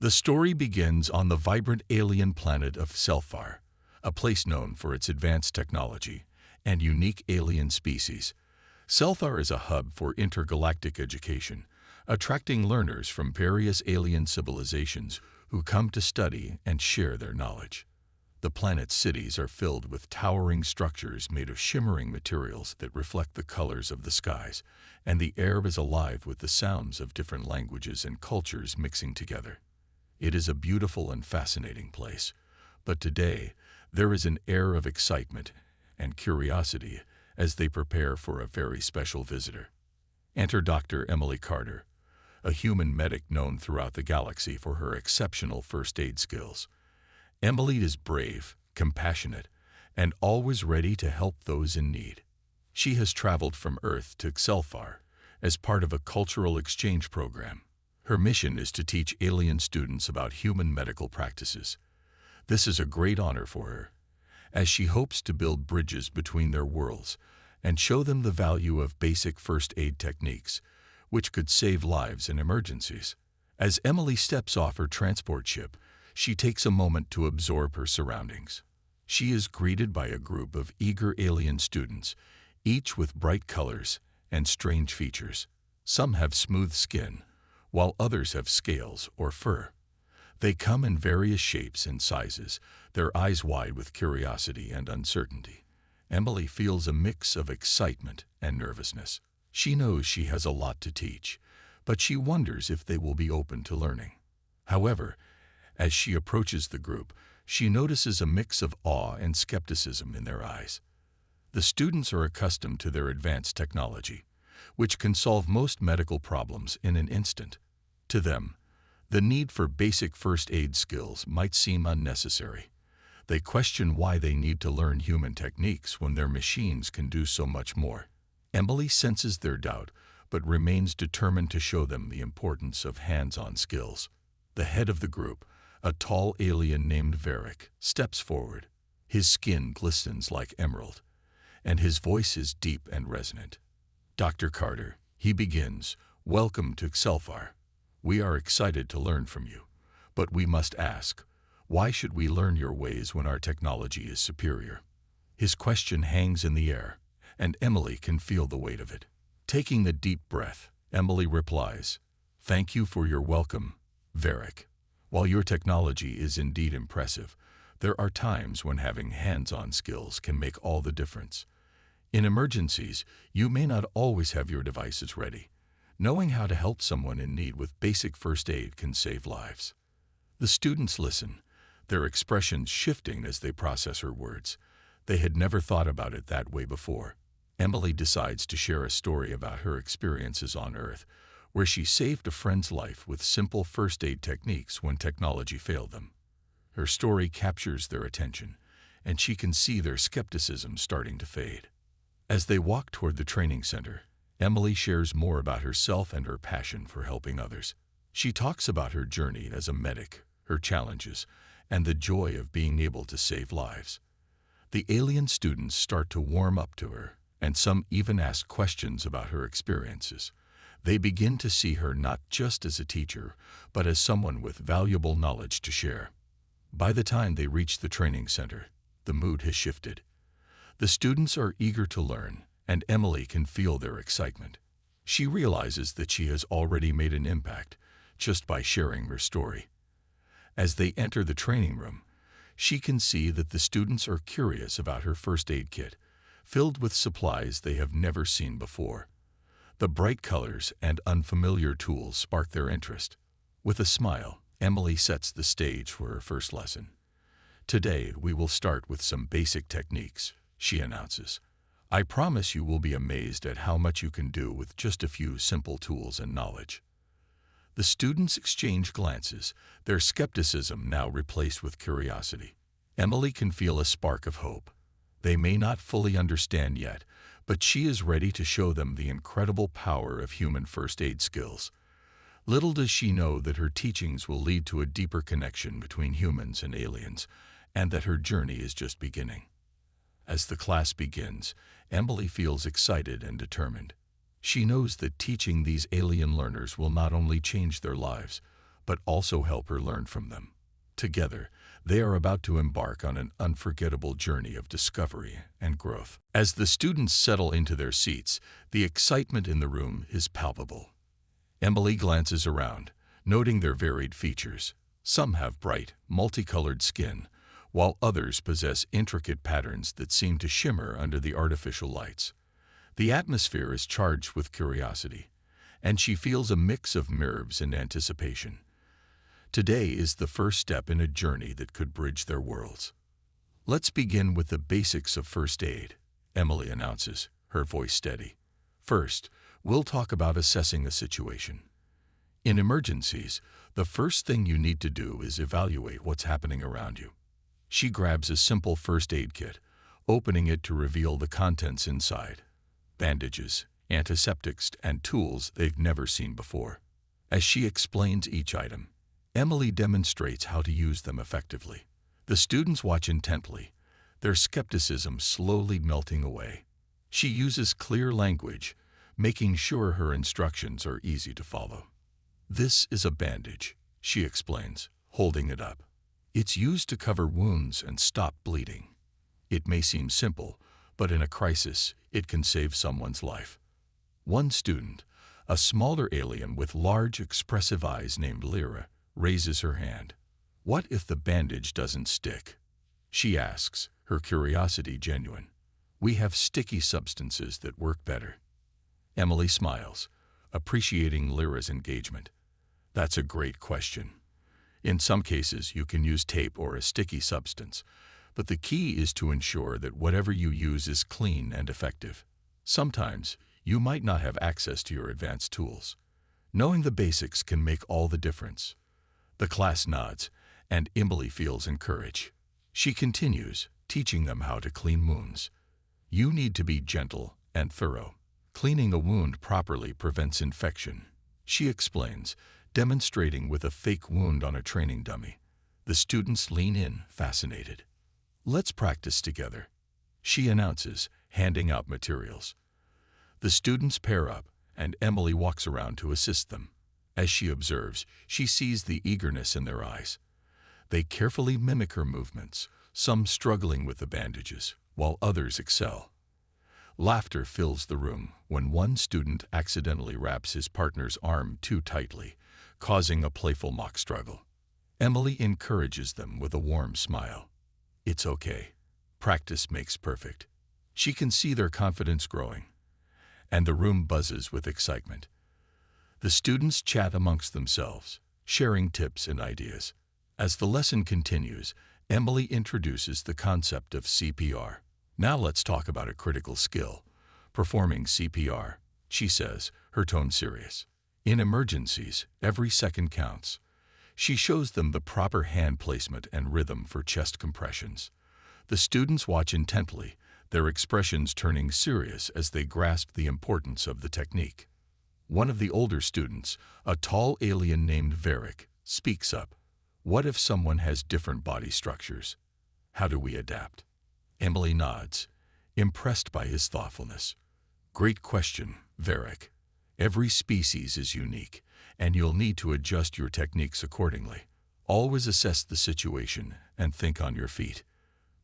The story begins on the vibrant alien planet of Selphar, a place known for its advanced technology and unique alien species. Selphar is a hub for intergalactic education, attracting learners from various alien civilizations who come to study and share their knowledge. The planet's cities are filled with towering structures made of shimmering materials that reflect the colors of the skies, and the air is alive with the sounds of different languages and cultures mixing together. It is a beautiful and fascinating place, but today there is an air of excitement and curiosity as they prepare for a very special visitor. Enter Dr. Emily Carter, a human medic known throughout the galaxy for her exceptional first aid skills. Emily is brave, compassionate, and always ready to help those in need. She has traveled from Earth to Selphar as part of a cultural exchange program. Her mission is to teach alien students about human medical practices. This is a great honor for her, as she hopes to build bridges between their worlds and show them the value of basic first aid techniques, which could save lives in emergencies. As Emily steps off her transport ship, she takes a moment to absorb her surroundings. She is greeted by a group of eager alien students, each with bright colors and strange features. Some have smooth skin, while others have scales or fur. They come in various shapes and sizes, their eyes wide with curiosity and uncertainty. Emily feels a mix of excitement and nervousness. She knows she has a lot to teach, but she wonders if they will be open to learning. However, as she approaches the group, she notices a mix of awe and skepticism in their eyes. The students are accustomed to their advanced technology, which can solve most medical problems in an instant. To them, the need for basic first aid skills might seem unnecessary. They question why they need to learn human techniques when their machines can do so much more. Emily senses their doubt, but remains determined to show them the importance of hands-on skills. The head of the group, a tall alien named Varric, steps forward. His skin glistens like emerald, and his voice is deep and resonant. Dr. Carter, he begins, "Welcome to Selphar. We are excited to learn from you, but we must ask, why should we learn your ways when our technology is superior?" His question hangs in the air, and Emily can feel the weight of it. Taking a deep breath, Emily replies, "Thank you for your welcome, Varric. While your technology is indeed impressive, there are times when having hands-on skills can make all the difference. In emergencies, you may not always have your devices ready. Knowing how to help someone in need with basic first aid can save lives." The students listen, their expressions shifting as they process her words. They had never thought about it that way before. Emily decides to share a story about her experiences on Earth, where she saved a friend's life with simple first aid techniques when technology failed them. Her story captures their attention, and she can see their skepticism starting to fade. As they walk toward the training center, Emily shares more about herself and her passion for helping others. She talks about her journey as a medic, her challenges, and the joy of being able to save lives. The alien students start to warm up to her, and some even ask questions about her experiences. They begin to see her not just as a teacher, but as someone with valuable knowledge to share. By the time they reach the training center, the mood has shifted. The students are eager to learn, and Emily can feel their excitement. She realizes that she has already made an impact just by sharing her story. As they enter the training room, she can see that the students are curious about her first aid kit, filled with supplies they have never seen before. The bright colors and unfamiliar tools spark their interest. With a smile, Emily sets the stage for her first lesson. "Today, we will start with some basic techniques," she announces. "I promise you will be amazed at how much you can do with just a few simple tools and knowledge." The students exchange glances, their skepticism now replaced with curiosity. Emily can feel a spark of hope. They may not fully understand yet, but she is ready to show them the incredible power of human first aid skills. Little does she know that her teachings will lead to a deeper connection between humans and aliens, and that her journey is just beginning. As the class begins, Emily feels excited and determined. She knows that teaching these alien learners will not only change their lives, but also help her learn from them. Together, they are about to embark on an unforgettable journey of discovery and growth. As the students settle into their seats, the excitement in the room is palpable. Emily glances around, noting their varied features. Some have bright, multicolored skin, while others possess intricate patterns that seem to shimmer under the artificial lights. The atmosphere is charged with curiosity, and she feels a mix of nerves and anticipation. Today is the first step in a journey that could bridge their worlds. "Let's begin with the basics of first aid," Emily announces, her voice steady. "First, we'll talk about assessing a situation. In emergencies, the first thing you need to do is evaluate what's happening around you." She grabs a simple first aid kit, opening it to reveal the contents inside: bandages, antiseptics, and tools they've never seen before. As she explains each item, Emily demonstrates how to use them effectively. The students watch intently, their skepticism slowly melting away. She uses clear language, making sure her instructions are easy to follow. "This is a bandage," she explains, holding it up. "It's used to cover wounds and stop bleeding. It may seem simple, but in a crisis, it can save someone's life." One student, a smaller alien with large, expressive eyes named Lyra, raises her hand. "What if the bandage doesn't stick?" she asks, her curiosity genuine. "We have sticky substances that work better." Emily smiles, appreciating Lyra's engagement. "That's a great question. In some cases, you can use tape or a sticky substance, but the key is to ensure that whatever you use is clean and effective. Sometimes, you might not have access to your advanced tools. Knowing the basics can make all the difference." The class nods, and Emily feels encouraged. She continues, teaching them how to clean wounds. "You need to be gentle and thorough. Cleaning a wound properly prevents infection," she explains, demonstrating with a fake wound on a training dummy. The students lean in, fascinated. "Let's practice together," she announces, handing out materials. The students pair up, and Emily walks around to assist them. As she observes, she sees the eagerness in their eyes. They carefully mimic her movements, some struggling with the bandages, while others excel. Laughter fills the room when one student accidentally wraps his partner's arm too tightly, causing a playful mock struggle. Emily encourages them with a warm smile. "It's okay. Practice makes perfect." She can see their confidence growing, and the room buzzes with excitement. The students chat amongst themselves, sharing tips and ideas. As the lesson continues, Emily introduces the concept of CPR. "Now let's talk about a critical skill, performing CPR," she says, her tone serious. "In emergencies, every second counts." She shows them the proper hand placement and rhythm for chest compressions. The students watch intently, their expressions turning serious as they grasp the importance of the technique. One of the older students, a tall alien named Varric, speaks up. "What if someone has different body structures? How do we adapt?" Emily nods, impressed by his thoughtfulness. "Great question, Varric. Every species is unique, and you'll need to adjust your techniques accordingly. Always assess the situation and think on your feet.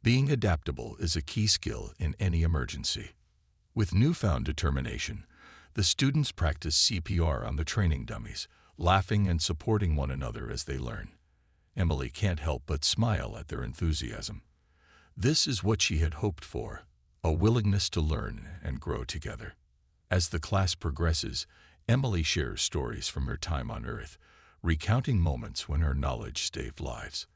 Being adaptable is a key skill in any emergency." With newfound determination, the students practice CPR on the training dummies, laughing and supporting one another as they learn. Emily can't help but smile at their enthusiasm. This is what she had hoped for, a willingness to learn and grow together. As the class progresses, Emily shares stories from her time on Earth, recounting moments when her knowledge saved lives.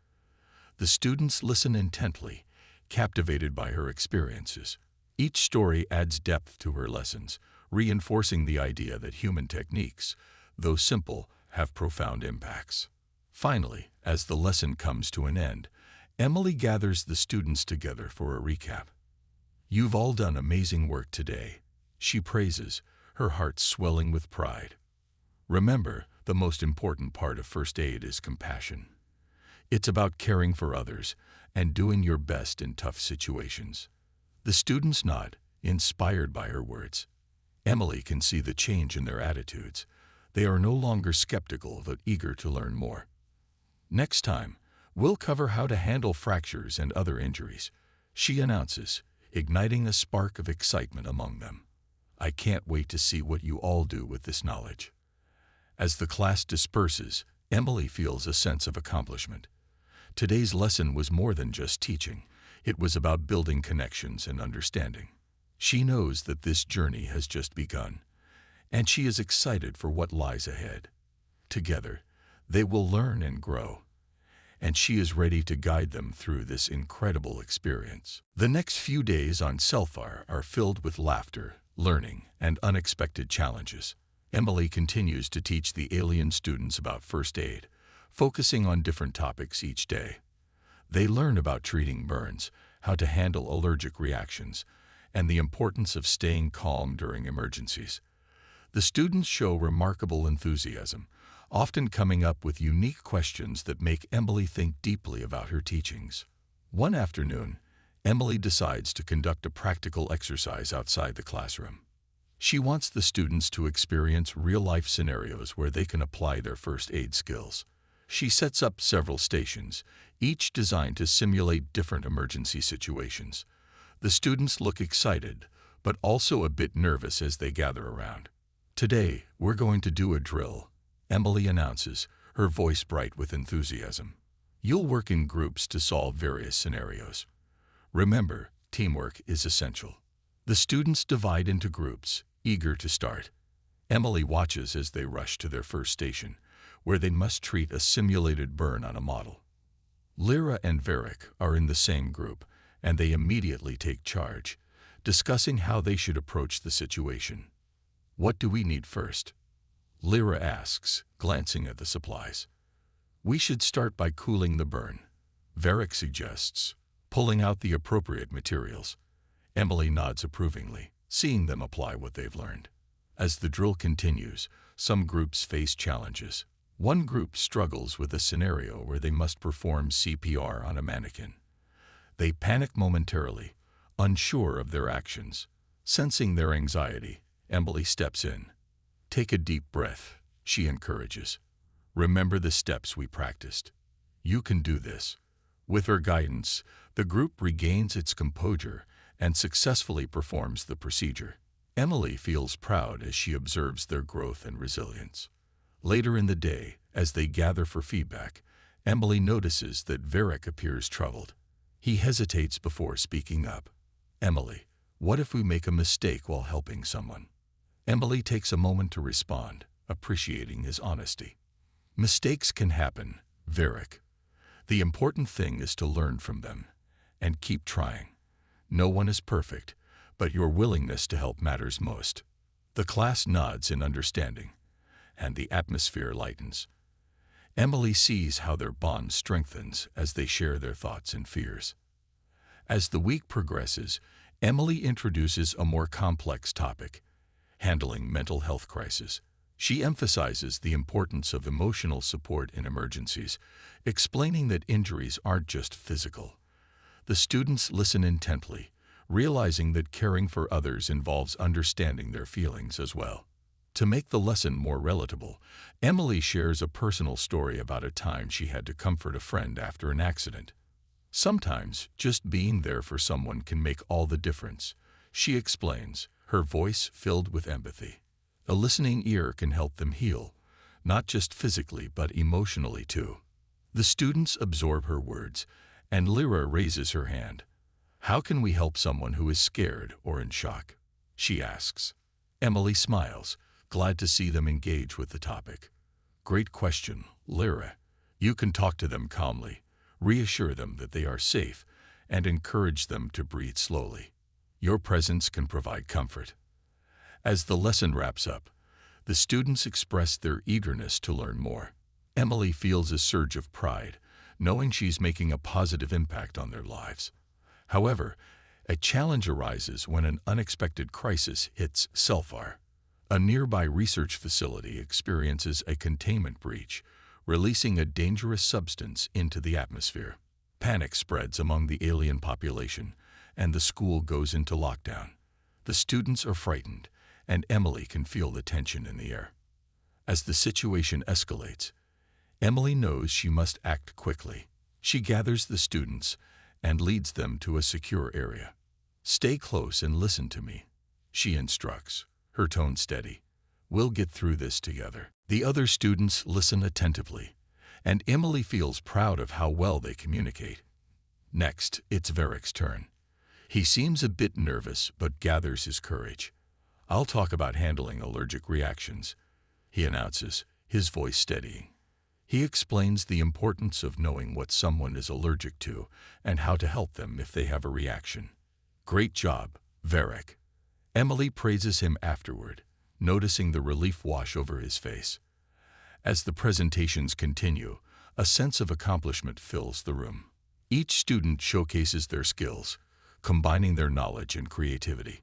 The students listen intently, captivated by her experiences. Each story adds depth to her lessons, reinforcing the idea that human techniques, though simple, have profound impacts. Finally, as the lesson comes to an end, Emily gathers the students together for a recap. "You've all done amazing work today," she praises, her heart swelling with pride. "Remember, the most important part of first aid is compassion. It's about caring for others and doing your best in tough situations." The students nod, inspired by her words. Emily can see the change in their attitudes. They are no longer skeptical but eager to learn more. Next time, we'll cover how to handle fractures and other injuries, she announces, igniting a spark of excitement among them. I can't wait to see what you all do with this knowledge. As the class disperses, Emily feels a sense of accomplishment. Today's lesson was more than just teaching. It was about building connections and understanding. She knows that this journey has just begun, and she is excited for what lies ahead. Together, they will learn and grow, and she is ready to guide them through this incredible experience. The next few days on Sci-Fi are filled with laughter, learning, and unexpected challenges. Emily continues to teach the alien students about first aid, focusing on different topics each day. They learn about treating burns, how to handle allergic reactions, and the importance of staying calm during emergencies. The students show remarkable enthusiasm, often coming up with unique questions that make Emily think deeply about her teachings. One afternoon, Emily decides to conduct a practical exercise outside the classroom. She wants the students to experience real-life scenarios where they can apply their first aid skills. She sets up several stations, each designed to simulate different emergency situations. The students look excited, but also a bit nervous as they gather around. Today, we're going to do a drill, Emily announces, her voice bright with enthusiasm. You'll work in groups to solve various scenarios. Remember, teamwork is essential. The students divide into groups, eager to start. Emily watches as they rush to their first station, where they must treat a simulated burn on a model. Lyra and Varric are in the same group, and they immediately take charge, discussing how they should approach the situation. What do we need first? Lyra asks, glancing at the supplies. We should start by cooling the burn, Varric suggests, pulling out the appropriate materials. Emily nods approvingly, seeing them apply what they've learned. As the drill continues, some groups face challenges. One group struggles with a scenario where they must perform CPR on a mannequin. They panic momentarily, unsure of their actions. Sensing their anxiety, Emily steps in. Take a deep breath, she encourages. Remember the steps we practiced. You can do this. With her guidance, the group regains its composure and successfully performs the procedure. Emily feels proud as she observes their growth and resilience. Later in the day, as they gather for feedback, Emily notices that Varric appears troubled. He hesitates before speaking up. Emily, what if we make a mistake while helping someone? Emily takes a moment to respond, appreciating his honesty. Mistakes can happen, Varric. The important thing is to learn from them and keep trying. No one is perfect, but your willingness to help matters most. The class nods in understanding, and the atmosphere lightens. Emily sees how their bond strengthens as they share their thoughts and fears. As the week progresses, Emily introduces a more complex topic, handling mental health crises. She emphasizes the importance of emotional support in emergencies, explaining that injuries aren't just physical. The students listen intently, realizing that caring for others involves understanding their feelings as well. To make the lesson more relatable, Emily shares a personal story about a time she had to comfort a friend after an accident. Sometimes, just being there for someone can make all the difference, she explains, her voice filled with empathy. A listening ear can help them heal, not just physically but emotionally too. The students absorb her words, and Lyra raises her hand. How can we help someone who is scared or in shock? She asks. Emily smiles, glad to see them engage with the topic. Great question, Lyra. You can talk to them calmly, reassure them that they are safe, and encourage them to breathe slowly. Your presence can provide comfort. As the lesson wraps up, the students express their eagerness to learn more. Emily feels a surge of pride, knowing she's making a positive impact on their lives. However, a challenge arises when an unexpected crisis hits Sci-Fi. A nearby research facility experiences a containment breach, releasing a dangerous substance into the atmosphere. Panic spreads among the alien population, and the school goes into lockdown. The students are frightened, and Emily can feel the tension in the air. As the situation escalates, Emily knows she must act quickly. She gathers the students and leads them to a secure area. "Stay close and listen to me," she instructs, her tone steady. "We'll get through this together." The other students listen attentively, and Emily feels proud of how well they communicate. Next, it's Varric's turn. He seems a bit nervous but gathers his courage. "I'll talk about handling allergic reactions," he announces, his voice steadying. He explains the importance of knowing what someone is allergic to and how to help them if they have a reaction. "Great job, Varric." Emily praises him afterward, noticing the relief wash over his face. As the presentations continue, a sense of accomplishment fills the room. Each student showcases their skills, combining their knowledge and creativity.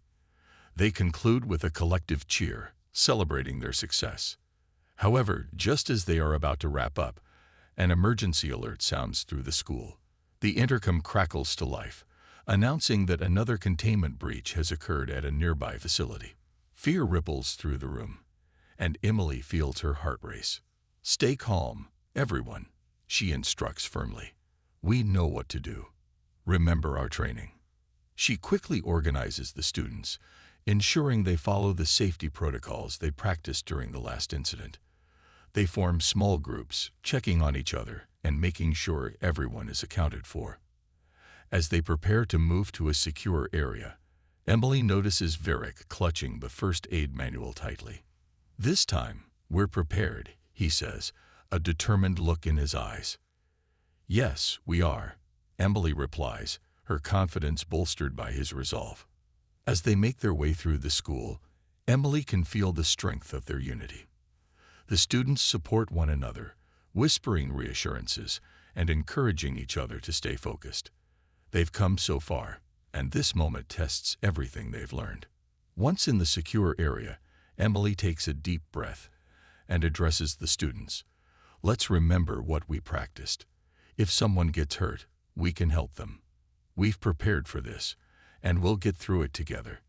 They conclude with a collective cheer, celebrating their success. However, just as they are about to wrap up, an emergency alert sounds through the school. The intercom crackles to life, announcing that another containment breach has occurred at a nearby facility. Fear ripples through the room, and Emily feels her heart race. "Stay calm, everyone," she instructs firmly. "We know what to do. Remember our training." She quickly organizes the students, ensuring they follow the safety protocols they practiced during the last incident. They form small groups, checking on each other and making sure everyone is accounted for. As they prepare to move to a secure area, Emily notices Varric clutching the first aid manual tightly. "This time, we're prepared," he says, a determined look in his eyes. "Yes, we are," Emily replies, her confidence bolstered by his resolve. As they make their way through the school, Emily can feel the strength of their unity. The students support one another, whispering reassurances and encouraging each other to stay focused. They've come so far, and this moment tests everything they've learned. Once in the secure area, Emily takes a deep breath and addresses the students. "Let's remember what we practiced. If someone gets hurt, we can help them. We've prepared for this, and we'll get through it together."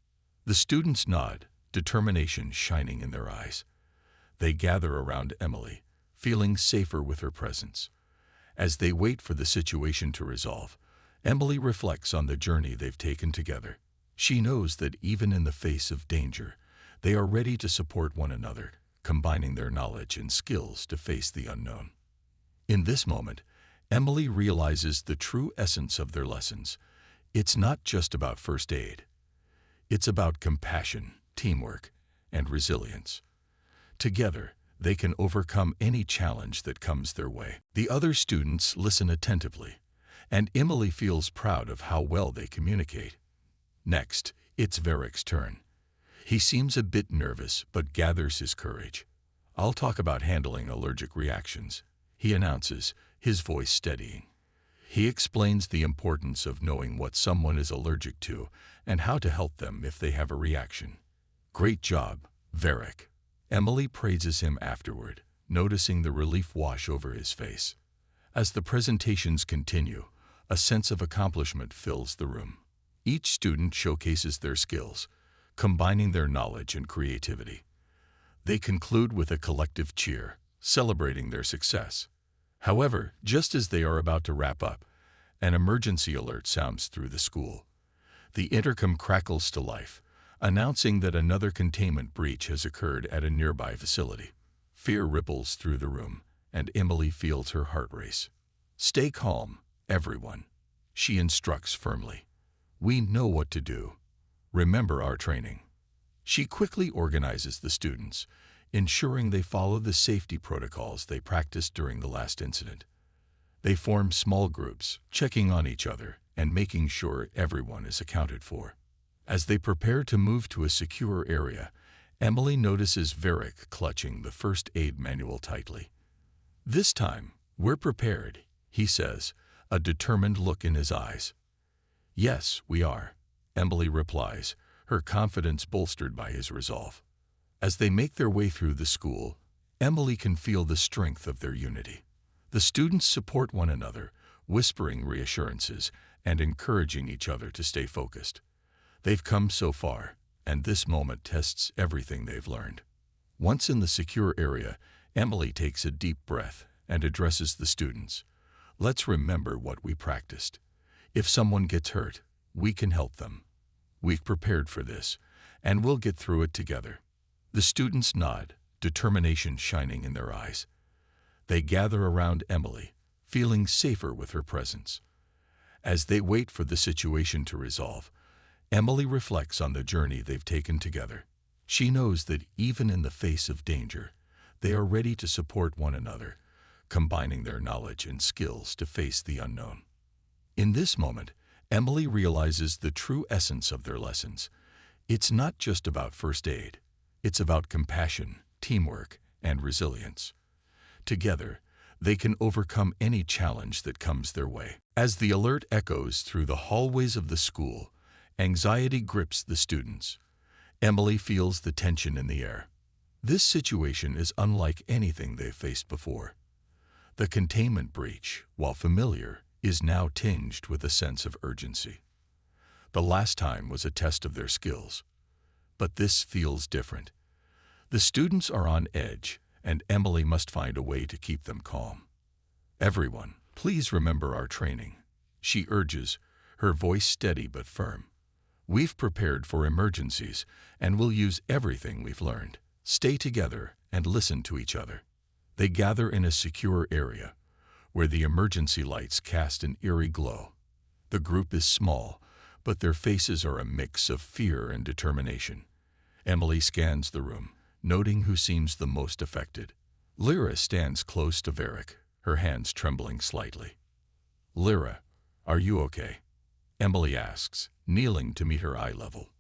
The students nod, determination shining in their eyes. They gather around Emily, feeling safer with her presence. As they wait for the situation to resolve, Emily reflects on the journey they've taken together. She knows that even in the face of danger, they are ready to support one another, combining their knowledge and skills to face the unknown. In this moment, Emily realizes the true essence of their lessons. It's not just about first aid. It's about compassion, teamwork, and resilience. Together, they can overcome any challenge that comes their way. The other students listen attentively, and Emily feels proud of how well they communicate. Next, it's Varric's turn. He seems a bit nervous but gathers his courage. "I'll talk about handling allergic reactions," he announces, his voice steadying. He explains the importance of knowing what someone is allergic to and how to help them if they have a reaction. "Great job, Varric." Emily praises him afterward, noticing the relief wash over his face. As the presentations continue, a sense of accomplishment fills the room. Each student showcases their skills, combining their knowledge and creativity. They conclude with a collective cheer, celebrating their success. However, just as they are about to wrap up, an emergency alert sounds through the school. The intercom crackles to life, announcing that another containment breach has occurred at a nearby facility. Fear ripples through the room, and Emily feels her heart race. "Stay calm, everyone," she instructs firmly. "We know what to do. Remember our training." She quickly organizes the students, ensuring they follow the safety protocols they practiced during the last incident. They form small groups, checking on each other and making sure everyone is accounted for. As they prepare to move to a secure area, Emily notices Varric clutching the first aid manual tightly. "This time, we're prepared," he says, a determined look in his eyes. "Yes, we are," Emily replies, her confidence bolstered by his resolve. As they make their way through the school, Emily can feel the strength of their unity. The students support one another, whispering reassurances and encouraging each other to stay focused. They've come so far, and this moment tests everything they've learned. Once in the secure area, Emily takes a deep breath and addresses the students. Let's remember what we practiced. If someone gets hurt, we can help them. We've prepared for this, and we'll get through it together. The students nod, determination shining in their eyes. They gather around Emily, feeling safer with her presence. As they wait for the situation to resolve, Emily reflects on the journey they've taken together. She knows that even in the face of danger, they are ready to support one another, combining their knowledge and skills to face the unknown. In this moment, Emily realizes the true essence of their lessons. It's not just about first aid. It's about compassion, teamwork, and resilience. Together, they can overcome any challenge that comes their way. As the alert echoes through the hallways of the school, anxiety grips the students. Emily feels the tension in the air. This situation is unlike anything they've faced before. The containment breach, while familiar, is now tinged with a sense of urgency. The last time was a test of their skills, but this feels different. The students are on edge, and Emily must find a way to keep them calm. Everyone, please remember our training, she urges, her voice steady but firm. We've prepared for emergencies, and we'll use everything we've learned. Stay together and listen to each other. They gather in a secure area, where the emergency lights cast an eerie glow. The group is small, but their faces are a mix of fear and determination. Emily scans the room, noting who seems the most affected. Lyra stands close to Varric, her hands trembling slightly. Lyra, are you okay? Emily asks, kneeling to meet her eye level.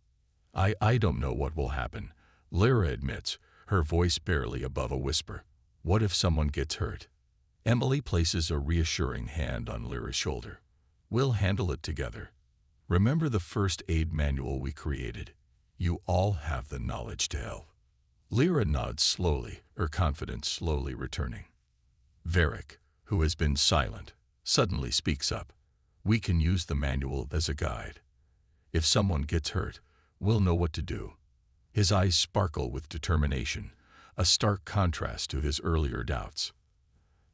I don't know what will happen, Lyra admits, her voice barely above a whisper. What if someone gets hurt? Emily places a reassuring hand on Lyra's shoulder. We'll handle it together. Remember the first aid manual we created. You all have the knowledge to help. Lyra nods slowly, her confidence slowly returning. Varric, who has been silent, suddenly speaks up. We can use the manual as a guide. If someone gets hurt, we'll know what to do. His eyes sparkle with determination, a stark contrast to his earlier doubts.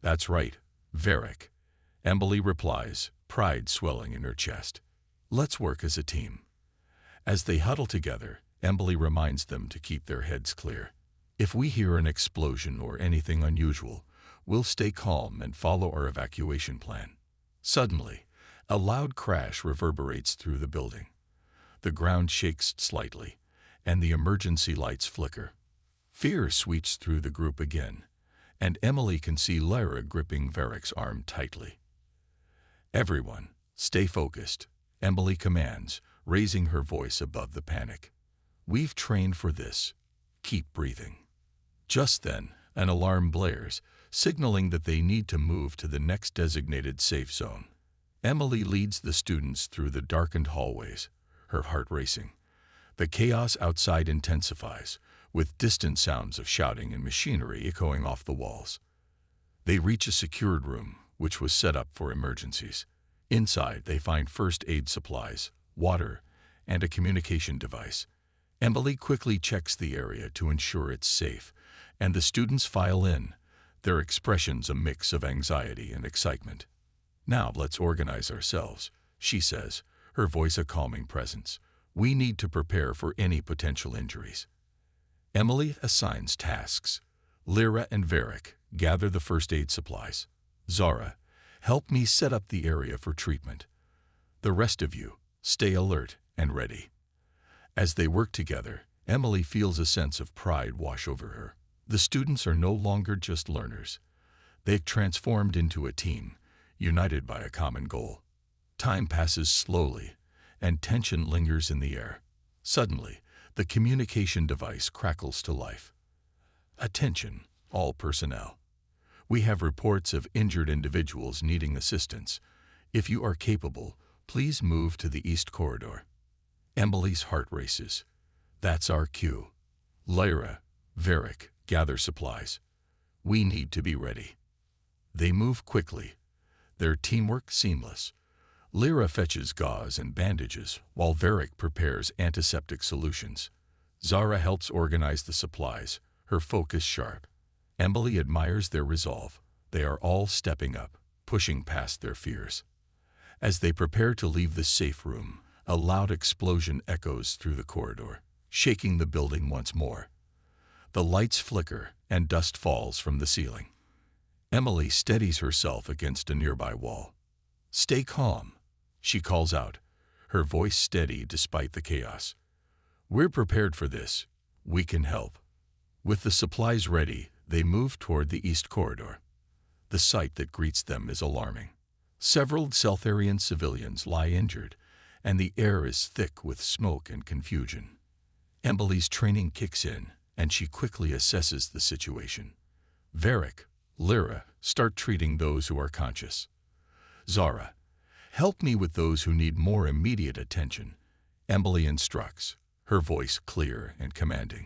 That's right, Varric, Emily replies, pride swelling in her chest. Let's work as a team. As they huddle together, Emily reminds them to keep their heads clear. If we hear an explosion or anything unusual, we'll stay calm and follow our evacuation plan. Suddenly, a loud crash reverberates through the building. The ground shakes slightly, and the emergency lights flicker. Fear sweeps through the group again, and Emily can see Lyra gripping Varric's arm tightly. Everyone, stay focused, Emily commands, raising her voice above the panic. We've trained for this. Keep breathing. Just then, an alarm blares, signaling that they need to move to the next designated safe zone. Emily leads the students through the darkened hallways, her heart racing. The chaos outside intensifies, with distant sounds of shouting and machinery echoing off the walls. They reach a secured room, which was set up for emergencies. Inside, they find first aid supplies, water, and a communication device. Emily quickly checks the area to ensure it's safe, and the students file in, their expressions a mix of anxiety and excitement. Now let's organize ourselves, she says, her voice a calming presence. We need to prepare for any potential injuries. Emily assigns tasks. Lyra and Varric gather the first aid supplies. Zara, help me set up the area for treatment. The rest of you, stay alert and ready. As they work together, Emily feels a sense of pride wash over her. The students are no longer just learners. They've transformed into a team, united by a common goal. Time passes slowly, and tension lingers in the air. Suddenly, the communication device crackles to life. Attention, all personnel. We have reports of injured individuals needing assistance. If you are capable, please move to the east corridor. Emily's heart races. That's our cue. Lyra, Varric, gather supplies. We need to be ready. They move quickly, their teamwork seamless. Lyra fetches gauze and bandages, while Varric prepares antiseptic solutions. Zara helps organize the supplies, her focus sharp. Emily admires their resolve. They are all stepping up, pushing past their fears. As they prepare to leave the safe room, a loud explosion echoes through the corridor, shaking the building once more. The lights flicker and dust falls from the ceiling. Emily steadies herself against a nearby wall. "Stay calm," she calls out, her voice steady despite the chaos. "We're prepared for this. We can help." With the supplies ready, they move toward the east corridor. The sight that greets them is alarming. Several Seltharian civilians lie injured, and the air is thick with smoke and confusion. Emily's training kicks in, and she quickly assesses the situation. Varric, Lyra, start treating those who are conscious. Zara, help me with those who need more immediate attention. Emily instructs, her voice clear and commanding.